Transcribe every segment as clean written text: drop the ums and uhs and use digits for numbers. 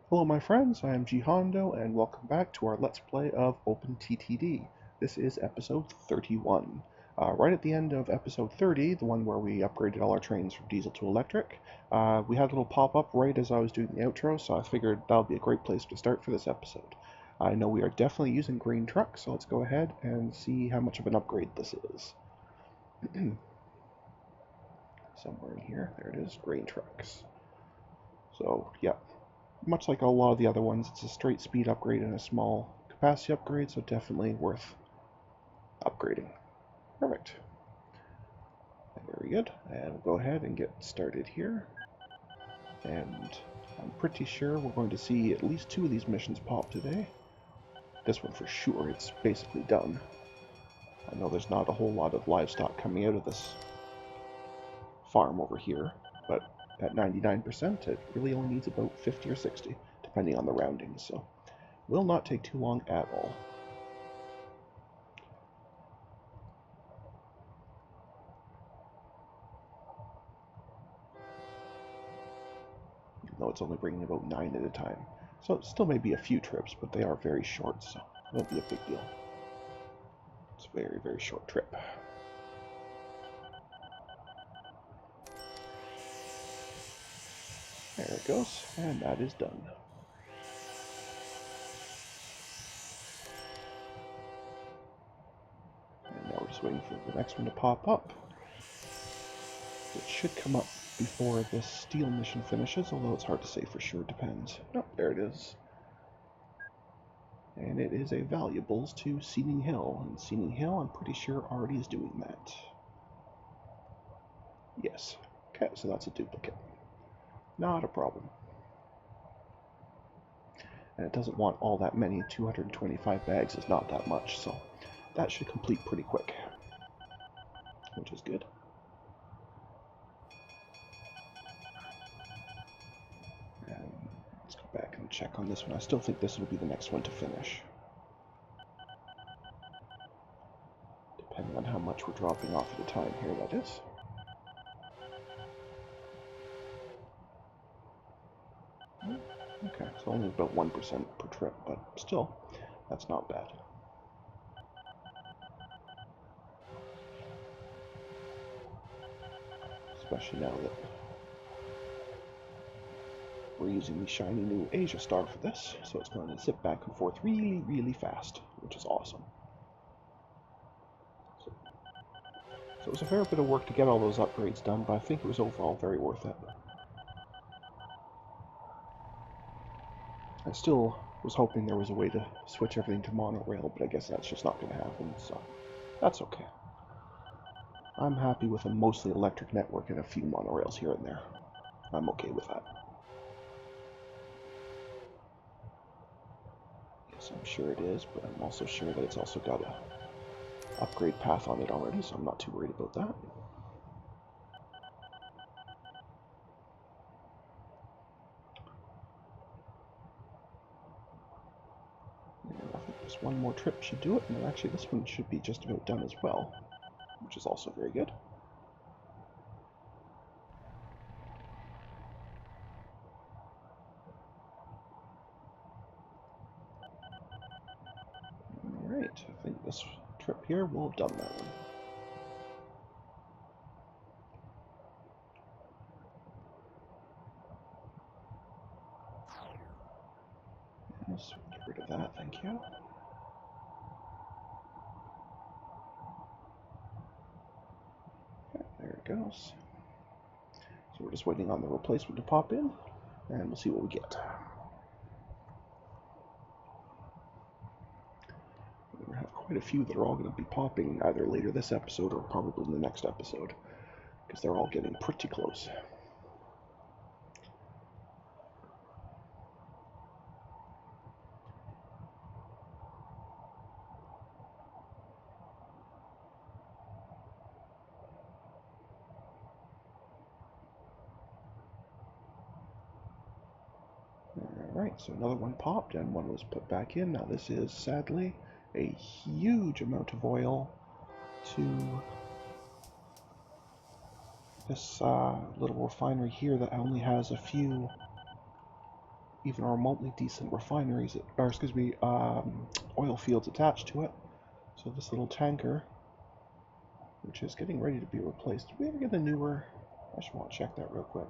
Hello my friends, I am G Hondo and welcome back to our Let's Play of OpenTTD. This is episode 31. Right at the end of episode 30, the one where we upgraded all our trains from diesel to electric, we had a little pop-up right as I was doing the outro, so I figured that would be a great place to start for this episode. I know we are definitely using green trucks, so let's go ahead and see how much of an upgrade this is. Somewhere in here, there it is, green trucks. So, yeah, much like a lot of the other ones, it's a straight speed upgrade and a small capacity upgrade, so definitely worth upgrading. Perfect. Very good. And we'll go ahead and get started here. And I'm pretty sure we're going to see at least 2 of these missions pop today. This one for sure, it's basically done. I know there's not a whole lot of livestock coming out of this farm over here, but at 99%, it really only needs about 50 or 60, depending on the roundings, so will not take too long at all. Though it's only bringing about 9 at a time. So it still may be a few trips, but they are very short, so it won't be a big deal. It's a very, very short trip. There it goes, and that is done. And now we're just waiting for the next one to pop up. It should come up before this steel mission finishes, although it's hard to say for sure, depends. Nope, there it is. And it is a valuables to Seaning Hill, and Seaning Hill, I'm pretty sure, already is doing that. Yes. Okay, so that's a duplicate. Not a problem. And it doesn't want all that many. 225 bags is not that much, so that should complete pretty quick, which is good. And let's go back and check on this one. I still think this will be the next one to finish, depending on how much we're dropping off at a time here, that is. Okay, so only about 1% per trip, but still, that's not bad. Especially now that we're using the shiny new Asia Star for this, so it's going to zip back and forth really, really fast, which is awesome. So it was a fair bit of work to get all those upgrades done, but I think it was overall very worth it. I still was hoping there was a way to switch everything to monorail, but I guess that's just not going to happen, so that's okay. I'm happy with a mostly electric network and a few monorails here and there. I'm okay with that. Yes, I'm sure it is, but I'm also sure that it's also got a upgrade path on it already, so I'm not too worried about that. And I think just one more trip should do it, and actually this one should be just about done as well, which is also very good. Alright, I think this trip here will have done that one. Let's get rid of that, thank you. Okay, there it goes. So we're just waiting on the replacement to pop in, and we'll see what we get. We're going to have quite a few that are all going to be popping either later this episode or probably in the next episode, because they're all getting pretty close. Alright, so another one popped and one was put back in. Now this is, sadly, a huge amount of oil to this little refinery here that only has a few even remotely decent refineries, or excuse me, oil fields attached to it. So this little tanker, which is getting ready to be replaced. Did we ever get a newer? I should want to check that real quick.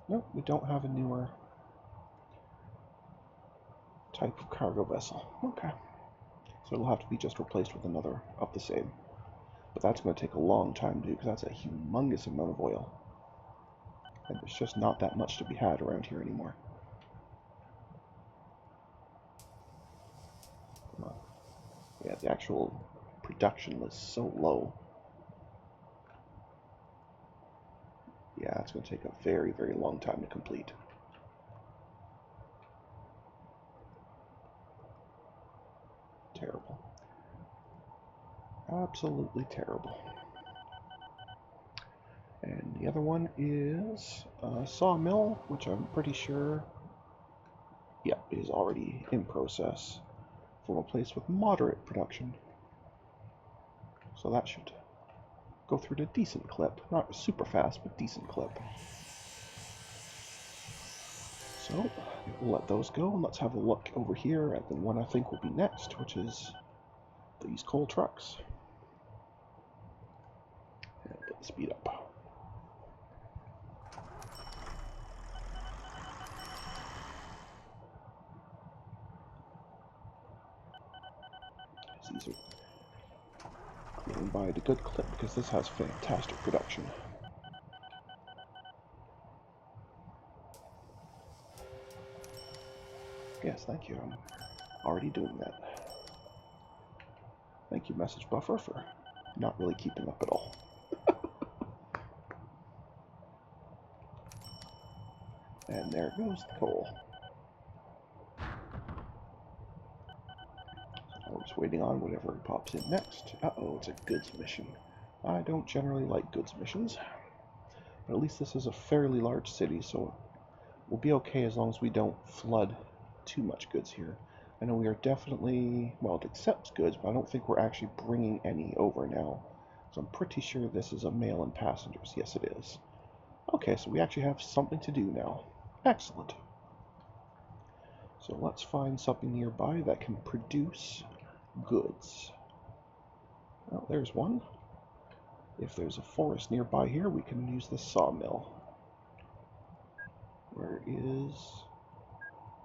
Nope, we don't have a newer type of cargo vessel. Okay. So it'll have to be just replaced with another of the same. But that's going to take a long time to do because that's a humongous amount of oil. And there's just not that much to be had around here anymore. Come on. Yeah, the actual production was so low. Yeah, it's going to take a very, very long time to complete. Terrible. Absolutely terrible. And the other one is a sawmill, which I'm pretty sure, yeah, is already in process from a place with moderate production. So that should go through at a decent clip. Not super fast, but decent clip. So we'll let those go, and let's have a look over here at the one I think will be next, which is these coal trucks. And get the speed up. These are getting by at a good clip because this has fantastic production. Yes, thank you. I'm already doing that. Thank you, message buffer, for not really keeping up at all. And there goes the coal. I'm just waiting on whatever pops in next. Uh-oh, it's a goods mission. I don't generally like goods missions. But at least this is a fairly large city, so we'll be okay as long as we don't flood too much goods here. I know we are definitely, well, it accepts goods, but I don't think we're actually bringing any over now. So I'm pretty sure this is a mail and passengers. Yes, it is. Okay, so we actually have something to do now. Excellent. So let's find something nearby that can produce goods. Well, there's one. If there's a forest nearby here, we can use the sawmill. Where is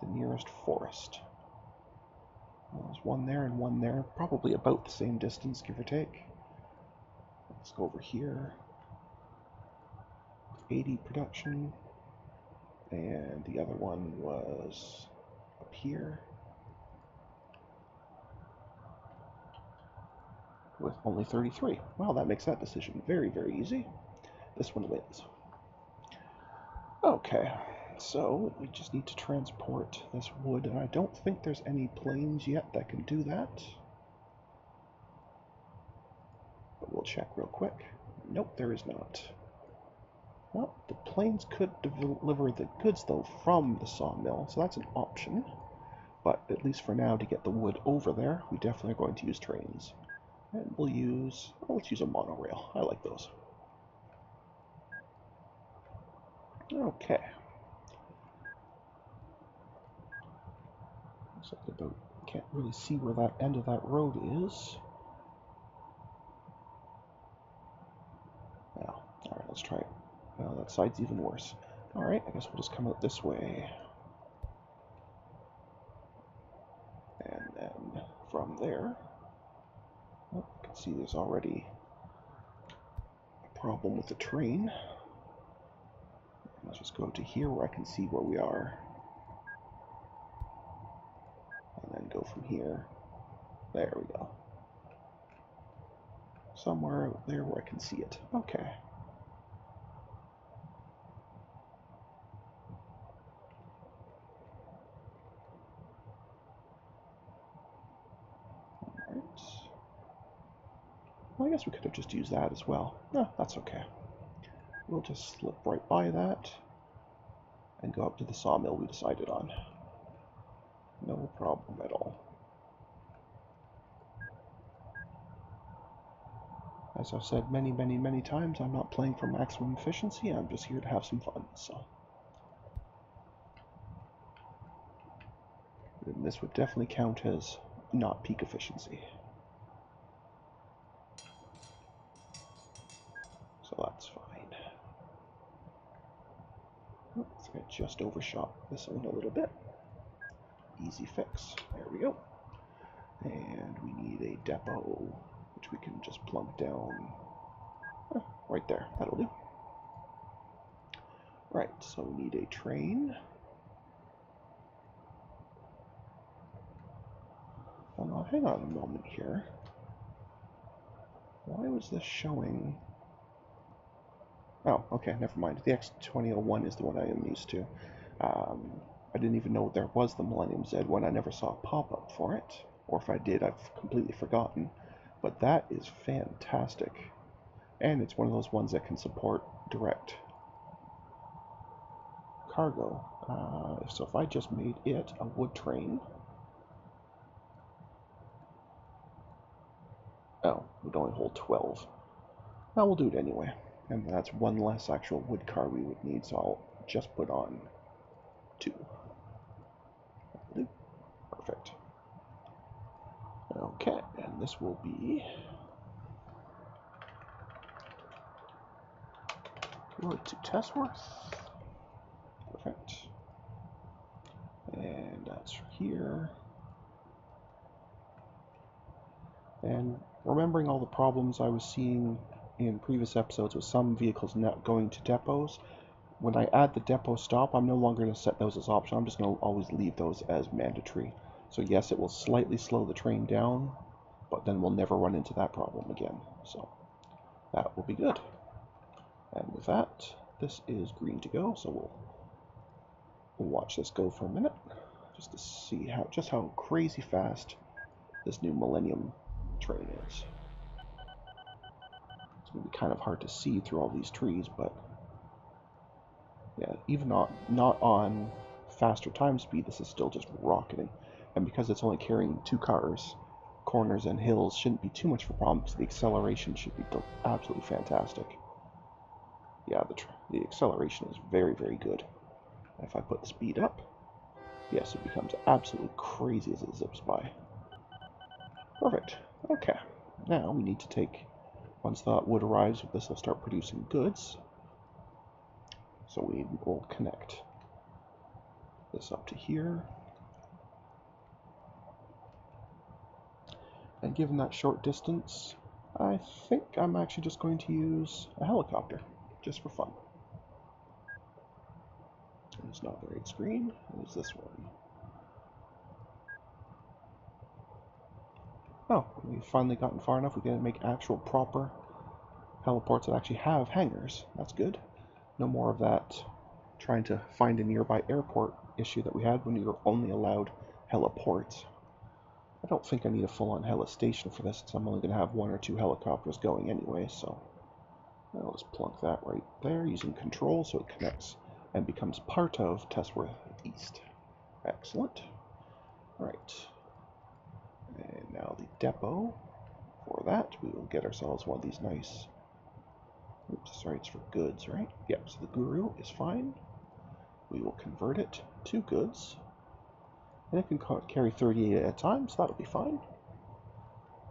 the nearest forest? Well, there's one there and one there, probably about the same distance, give or take. Let's go over here. 80 production, and the other one was up here with only 33. Well, that makes that decision very, very easy. This one wins. Okay, so we just need to transport this wood, and I don't think there's any planes yet that can do that. But we'll check real quick. Nope, there is not. Well, the planes could deliver the goods, though, from the sawmill, so that's an option. But at least for now, to get the wood over there, we definitely are going to use trains. And we'll use, well, let's use a monorail. I like those. Okay. Looks like the boat can't really see where that end of that road is. Now, alright, let's try it. Well, that side's even worse. Alright, I guess we'll just come out this way. And then from there, well, you can see there's already a problem with the train. Let's just go to here where I can see where we are. And then go from here. There we go. Somewhere out there where I can see it. Okay. Alright. Well, I guess we could have just used that as well. No, that's okay. We'll just slip right by that and go up to the sawmill we decided on. No problem at all. As I've said many, many, many times, I'm not playing for maximum efficiency, I'm just here to have some fun, so. then this would definitely count as not peak efficiency. So that's fine. I think I just overshot this one a little bit. Easy fix. There we go. And we need a depot, which we can just plunk down right there. That'll do. Right, so we need a train. Oh, no, hang on a moment here. Why was this showing? Oh, okay, never mind. The X2001 is the one I am used to. I didn't even know there was the Millennium Z1. I never saw a pop-up for it. Or if I did, I've completely forgotten. But that is fantastic. And it's one of those ones that can support direct cargo. So if I just made it a wood train... Oh, it would only hold 12. Well, we'll do it anyway. And that's one less actual wood car we would need, so I'll just put on 2. Perfect. Okay, and this will be road to Tesworth. Perfect. And that's here. And remembering all the problems I was seeing in previous episodes with some vehicles not going to depots, when I add the depot stop, I'm no longer going to set those as optional. I'm just going to always leave those as mandatory. So yes, it will slightly slow the train down, but then we'll never run into that problem again. So that will be good. And with that, this is green to go, so we'll watch this go for a minute, just to see how crazy fast this new Millennium train is. It's going to be kind of hard to see through all these trees, but yeah, even not on faster time speed, this is still just rocketing. And because it's only carrying 2 cars, corners and hills shouldn't be too much of a problem, so the acceleration should be absolutely fantastic. Yeah, the acceleration is very, very good. If I put the speed up, yes, it becomes absolutely crazy as it zips by. Perfect. Okay, now we need to take, once that wood arrives, this will start producing goods. So we will connect this up to here. And given that short distance, I think I'm actually just going to use a helicopter, just for fun. It's not the right screen, it's this one. Oh, we've finally gotten far enough, we can make actual proper heliports that actually have hangars. That's good. No more of that trying to find a nearby airport issue that we had when we were only allowed heliports. I don't think I need a full-on heli station for this, since I'm only going to have 1 or 2 helicopters going anyway, so I'll just plunk that right there using control so it connects and becomes part of Tesworth East. Excellent. Right. And now the depot. For that, we will get ourselves one of these nice... Oops, sorry, it's for goods, right? Yep, so the Guru is fine. We will convert it to goods. And it can carry 38 at a time, so that'll be fine.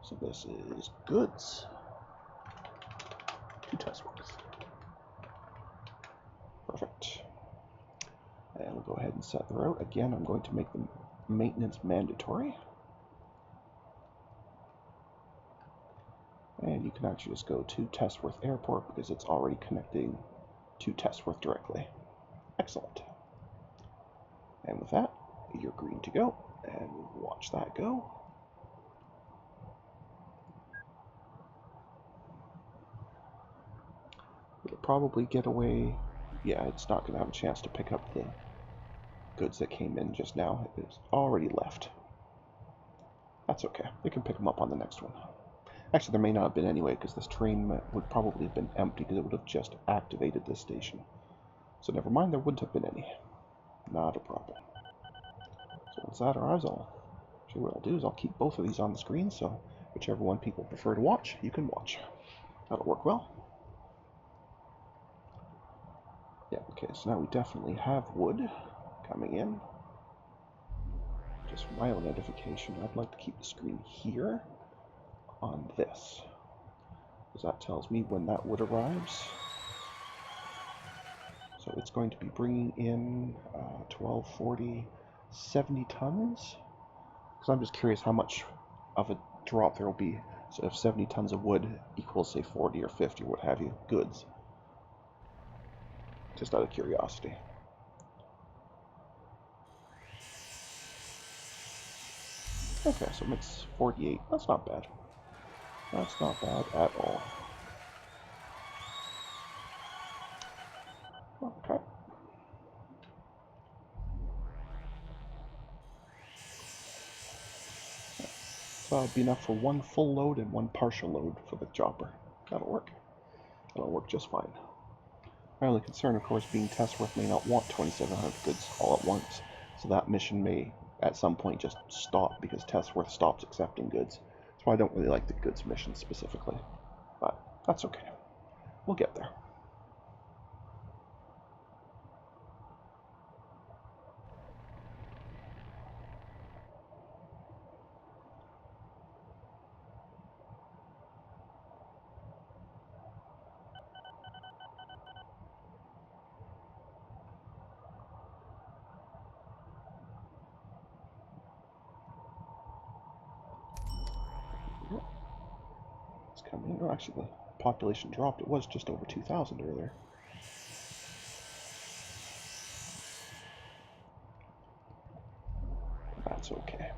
So this is goods to Tesworth. Perfect. And we'll go ahead and set the route. Again, I'm going to make the maintenance mandatory. And you can actually just go to Tesworth Airport because it's already connecting to Tesworth directly. Excellent. And with that, you're green to go. And we'll watch that go. It'll probably get away. Yeah, it's not going to have a chance to pick up the goods that came in just now. It's already left. That's okay. They can pick them up on the next one. Actually, there may not have been anyway, because this train would probably have been empty, because it would have just activated this station. So never mind, there wouldn't have been any. Not a problem. So once that arrives, what I'll do is I'll keep both of these on the screen, so whichever one people prefer to watch, you can watch. That'll work well. Yeah, okay, so now we definitely have wood coming in. just for my own edification, I'd like to keep the screen here on this, because that tells me when that wood arrives. So it's going to be bringing in 12, 40, 70 tons. Because I'm just curious how much of a drop there will be. So if 70 tons of wood equals, say, 40 or 50 or what have you, goods. Just out of curiosity. Okay, so it makes 48. That's not bad. That's not bad at all. Okay. So that'll be enough for one full load and one partial load for the chopper. That'll work. That'll work just fine. My only concern, of course, being Testworth may not want 2,700 goods all at once, so that mission may at some point just stop because Testworth stops accepting goods. That's why I don't really like the goods mission specifically. But that's okay. We'll get there. It's coming. Oh, actually, the population dropped. It was just over 2,000 earlier. That's okay.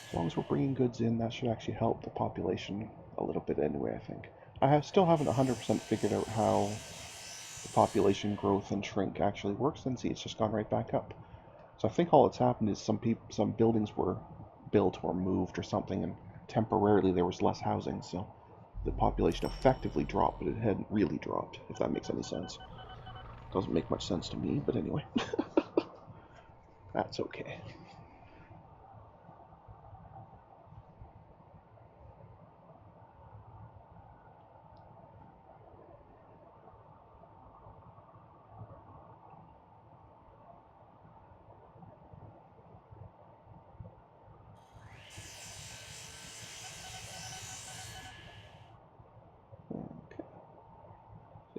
As long as we're bringing goods in, that should actually help the population a little bit anyway, I think. I still haven't 100% figured out how the population growth and shrink actually works, and see, it's just gone right back up. So I think all that's happened is some buildings were built or moved or something, and temporarily there was less housing, so the population effectively dropped, but it hadn't really dropped, if that makes any sense. Doesn't make much sense to me, but anyway. That's okay.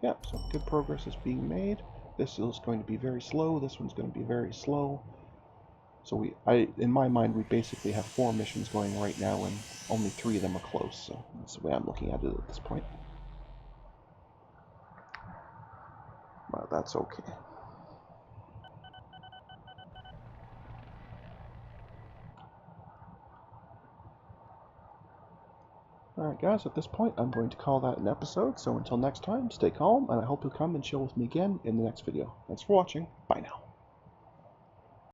Yeah, so good progress is being made. This is going to be very slow. This one's going to be very slow. So in my mind, we basically have 4 missions going right now, and only 3 of them are close. So that's the way I'm looking at it at this point. But that's okay. Alright guys, at this point I'm going to call that an episode, so until next time, stay calm, and I hope you'll come and chill with me again in the next video. Thanks for watching, bye now.